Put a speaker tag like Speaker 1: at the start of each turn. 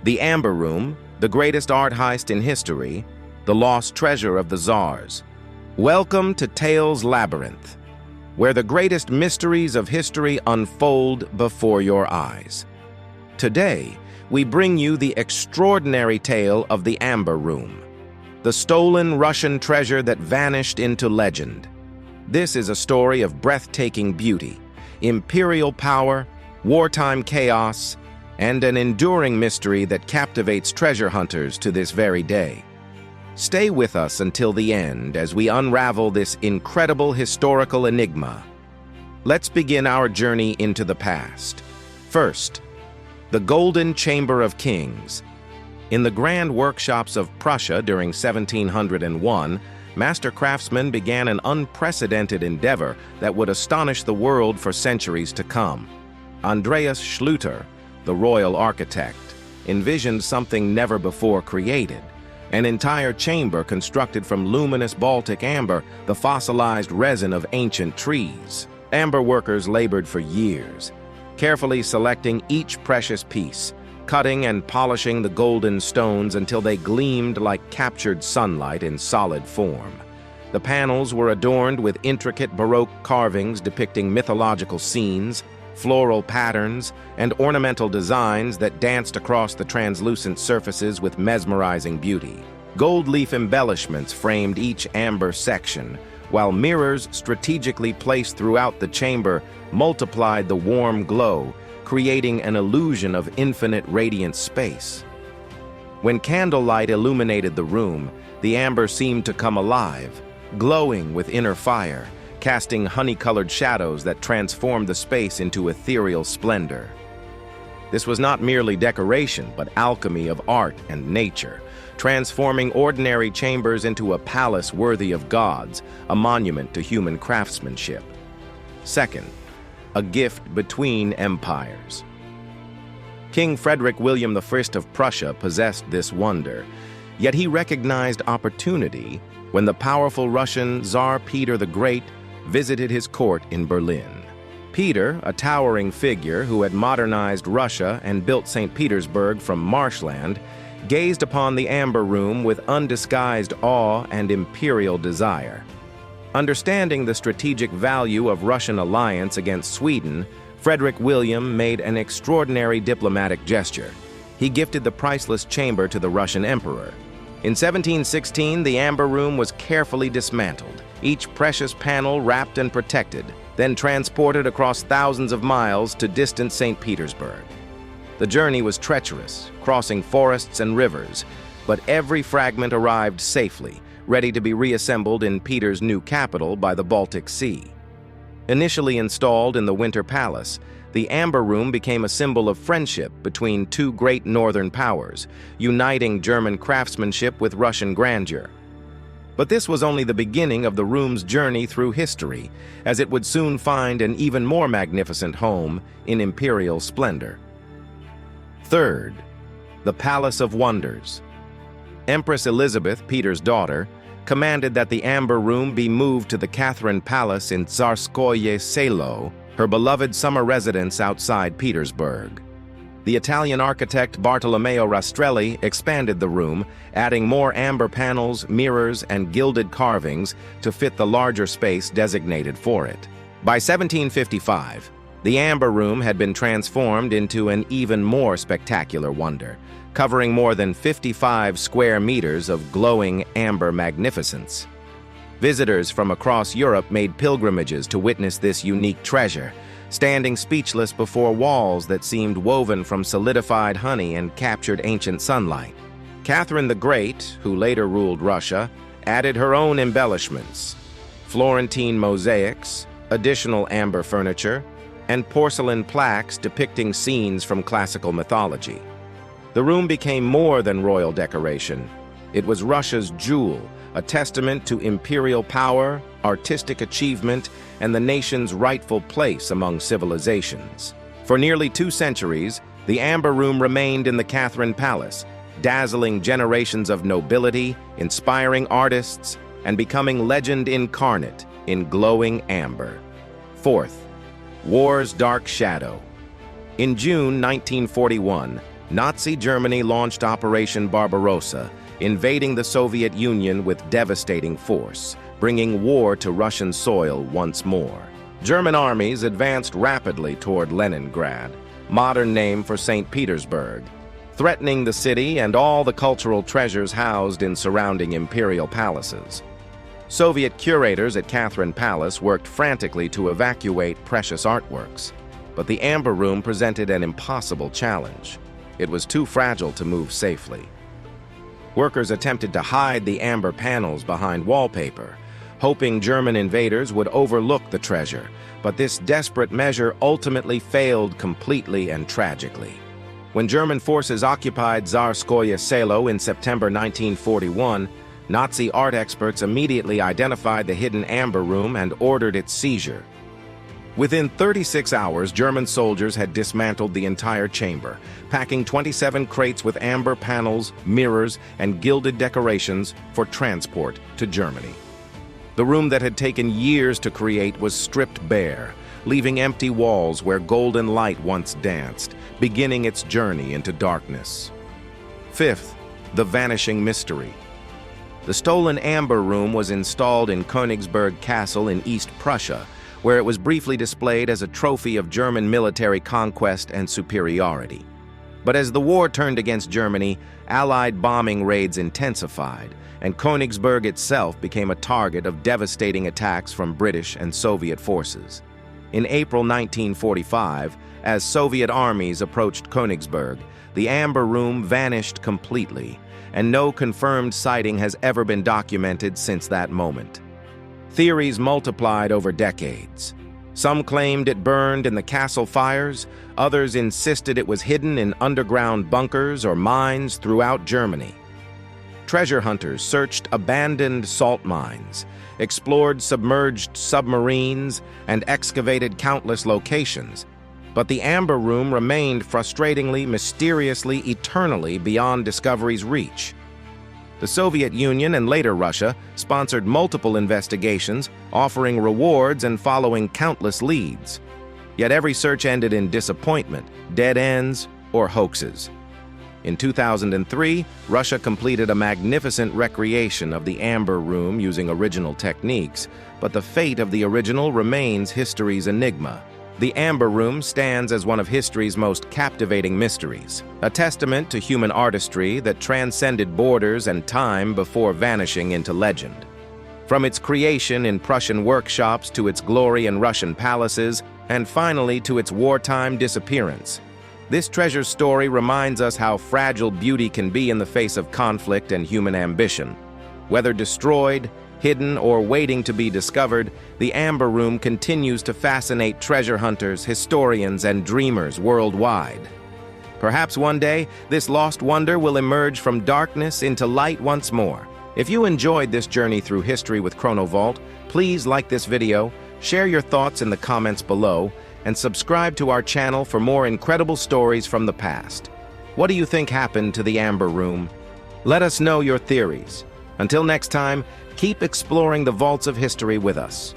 Speaker 1: The Amber Room, the greatest art heist in history, the lost treasure of the Tsars. Welcome to Tales Labyrinth, where the greatest mysteries of history unfold before your eyes. Today, we bring you the extraordinary tale of the Amber Room, the stolen Russian treasure that vanished into legend. This is a story of breathtaking beauty, imperial power, wartime chaos, and an enduring mystery that captivates treasure hunters to this very day. Stay with us until the end as we unravel this incredible historical enigma. Let's begin our journey into the past. First, the Golden Chamber of Kings. In the grand workshops of Prussia during 1701, master craftsmen began an unprecedented endeavor that would astonish the world for centuries to come. Andreas Schluter, the royal architect, envisioned something never before created, an entire chamber constructed from luminous Baltic amber, the fossilized resin of ancient trees. Amber workers labored for years, carefully selecting each precious piece, cutting and polishing the golden stones until they gleamed like captured sunlight in solid form. The panels were adorned with intricate Baroque carvings depicting mythological scenes, floral patterns, and ornamental designs that danced across the translucent surfaces with mesmerizing beauty. Gold leaf embellishments framed each amber section, while mirrors strategically placed throughout the chamber multiplied the warm glow, creating an illusion of infinite radiant space. When candlelight illuminated the room, the amber seemed to come alive, glowing with inner fire, casting honey-colored shadows that transformed the space into ethereal splendor. This was not merely decoration, but alchemy of art and nature, transforming ordinary chambers into a palace worthy of gods, a monument to human craftsmanship. Second, a gift between empires. King Frederick William I of Prussia possessed this wonder, yet he recognized opportunity when the powerful Russian Tsar Peter the Great visited his court in Berlin. Peter, a towering figure who had modernized Russia and built St. Petersburg from marshland, gazed upon the Amber Room with undisguised awe and imperial desire. Understanding the strategic value of Russian alliance against Sweden, Frederick William made an extraordinary diplomatic gesture. He gifted the priceless chamber to the Russian emperor. In 1716, the Amber Room was carefully dismantled, each precious panel wrapped and protected, then transported across thousands of miles to distant St. Petersburg. The journey was treacherous, crossing forests and rivers, but every fragment arrived safely, ready to be reassembled in Peter's new capital by the Baltic Sea. Initially installed in the Winter Palace, the Amber Room became a symbol of friendship between two great northern powers, uniting German craftsmanship with Russian grandeur. But this was only the beginning of the room's journey through history, as it would soon find an even more magnificent home in imperial splendor. Third, the Palace of Wonders. Empress Elizabeth, Peter's daughter, commanded that the Amber Room be moved to the Catherine Palace in Tsarskoye Selo, her beloved summer residence outside Petersburg. The Italian architect Bartolomeo Rastrelli expanded the room, adding more amber panels, mirrors, and gilded carvings to fit the larger space designated for it. By 1755, the Amber Room had been transformed into an even more spectacular wonder, covering more than 55 square meters of glowing amber magnificence. Visitors from across Europe made pilgrimages to witness this unique treasure, standing speechless before walls that seemed woven from solidified honey and captured ancient sunlight. Catherine the Great, who later ruled Russia, added her own embellishments: Florentine mosaics, additional amber furniture, and porcelain plaques depicting scenes from classical mythology. The room became more than royal decoration. It was Russia's jewel, a testament to imperial power, artistic achievement, and the nation's rightful place among civilizations. For nearly 2 centuries, the Amber Room remained in the Catherine Palace, dazzling generations of nobility, inspiring artists, and becoming legend incarnate in glowing amber. Fourth, war's dark shadow. In June 1941, Nazi Germany launched Operation Barbarossa, invading the Soviet Union with devastating force, bringing war to Russian soil once more. German armies advanced rapidly toward Leningrad, modern name for St. Petersburg, threatening the city and all the cultural treasures housed in surrounding imperial palaces. Soviet curators at Catherine Palace worked frantically to evacuate precious artworks, but the Amber Room presented an impossible challenge. It was too fragile to move safely. Workers attempted to hide the amber panels behind wallpaper, hoping German invaders would overlook the treasure, but this desperate measure ultimately failed completely and tragically. When German forces occupied Tsarskoye Selo in September 1941, Nazi art experts immediately identified the hidden Amber Room and ordered its seizure. Within 36 hours, German soldiers had dismantled the entire chamber, packing 27 crates with amber panels, mirrors, and gilded decorations for transport to Germany. The room that had taken years to create was stripped bare, leaving empty walls where golden light once danced, beginning its journey into darkness. Fifth, the vanishing mystery. The stolen Amber Room was installed in Königsberg Castle in East Prussia, where it was briefly displayed as a trophy of German military conquest and superiority. But as the war turned against Germany, Allied bombing raids intensified, and Königsberg itself became a target of devastating attacks from British and Soviet forces. In April 1945, as Soviet armies approached Königsberg, the Amber Room vanished completely, and no confirmed sighting has ever been documented since that moment. Theories multiplied over decades. Some claimed it burned in the castle fires, others insisted it was hidden in underground bunkers or mines throughout Germany. Treasure hunters searched abandoned salt mines, explored submerged submarines, and excavated countless locations, but the Amber Room remained frustratingly, mysteriously, eternally beyond discovery's reach. The Soviet Union and later Russia sponsored multiple investigations, offering rewards and following countless leads. Yet every search ended in disappointment, dead ends, or hoaxes. In 2003, Russia completed a magnificent recreation of the Amber Room using original techniques, but the fate of the original remains history's enigma. The Amber Room stands as one of history's most captivating mysteries, a testament to human artistry that transcended borders and time before vanishing into legend. From its creation in Prussian workshops to its glory in Russian palaces, and finally to its wartime disappearance, this treasure story reminds us how fragile beauty can be in the face of conflict and human ambition. Whether destroyed, hidden, or waiting to be discovered, the Amber Room continues to fascinate treasure hunters, historians, and dreamers worldwide. Perhaps one day, this lost wonder will emerge from darkness into light once more. If you enjoyed this journey through history with ChronoVault, please like this video, share your thoughts in the comments below, and subscribe to our channel for more incredible stories from the past. What do you think happened to the Amber Room? Let us know your theories. Until next time, keep exploring the vaults of history with us.